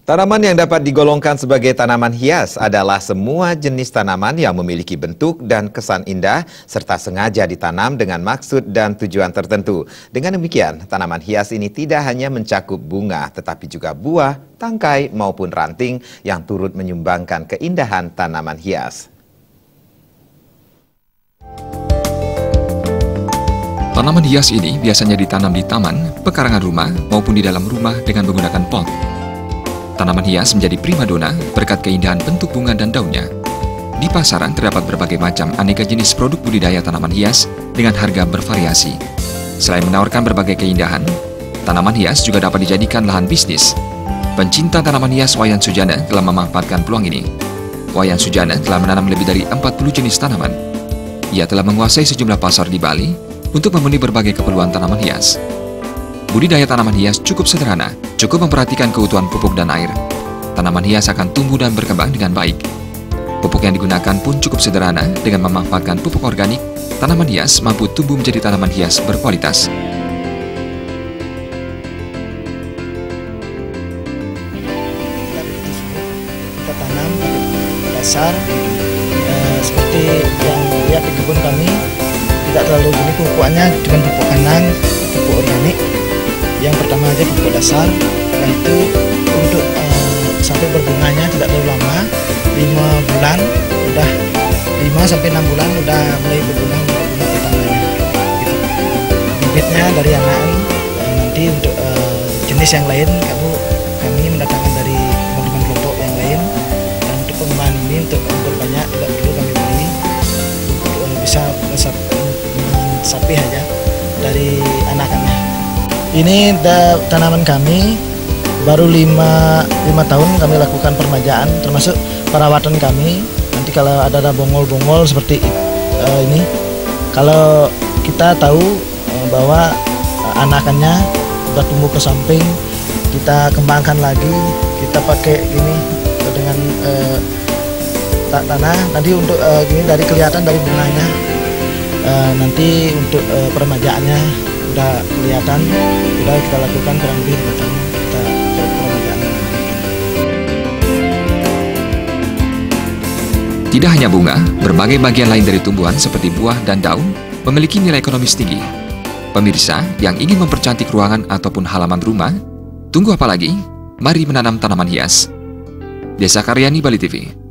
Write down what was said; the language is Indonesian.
Tanaman yang dapat digolongkan sebagai tanaman hias adalah semua jenis tanaman yang memiliki bentuk dan kesan indah serta sengaja ditanam dengan maksud dan tujuan tertentu. Dengan demikian, tanaman hias ini tidak hanya mencakup bunga tetapi juga buah, tangkai maupun ranting yang turut menyumbangkan keindahan tanaman hias. Tanaman hias ini biasanya ditanam di taman, pekarangan rumah maupun di dalam rumah dengan menggunakan pot. Tanaman hias menjadi primadona berkat keindahan bentuk bunga dan daunnya. Di pasaran terdapat berbagai macam aneka jenis produk budidaya tanaman hias dengan harga bervariasi. Selain menawarkan berbagai keindahan, tanaman hias juga dapat dijadikan lahan bisnis. Pencinta tanaman hias Wayan Sujana telah memanfaatkan peluang ini. Wayan Sujana telah menanam lebih dari 40 jenis tanaman. Ia telah menguasai sejumlah pasar di Bali untuk memenuhi berbagai keperluan tanaman hias. Budidaya tanaman hias cukup sederhana, cukup memperhatikan keutuhan pupuk dan air. Tanaman hias akan tumbuh dan berkembang dengan baik. Pupuk yang digunakan pun cukup sederhana, dengan memanfaatkan pupuk organik, tanaman hias mampu tumbuh menjadi tanaman hias berkualitas. Kita tanam pakai dasar, seperti yang lihat di kebun kami, tidak terlalu gini pupukannya, cuma pupuk kandang, pupuk organik. Yang pertama aja pupuk dasar, dan itu untuk sampai berbunganya tidak terlalu lama, 5 bulan udah 5 sampai 6 bulan udah mulai berbunga pertamanya. Gitu. Bibitnya dari anakan, nanti untuk jenis yang lain kami mendatangkan dari teman-teman kelompok yang lain, dan untuk pengembangan ini untuk banyak tidak perlu kami beli, bisa mensapi aja dari anakannya. Ini tanaman kami baru 5 tahun kami lakukan permajaan, termasuk perawatan kami. Nanti kalau ada bongol-bongol seperti ini, kalau kita tahu bahwa anakannya sudah tumbuh ke samping, kita kembangkan lagi, kita pakai ini dengan tanah. Nanti untuk gini dari kelihatan dari bunganya, nanti untuk permajaannya udah kelihatan, udah kita lakukan kurang lebih 5 tahun kita permajaan. Tidak hanya bunga, berbagai bagian lain dari tumbuhan seperti buah dan daun memiliki nilai ekonomis tinggi. Pemirsa yang ingin mempercantik ruangan ataupun halaman rumah, tunggu apa lagi? Mari menanam tanaman hias. Desa Karyani, Bali TV.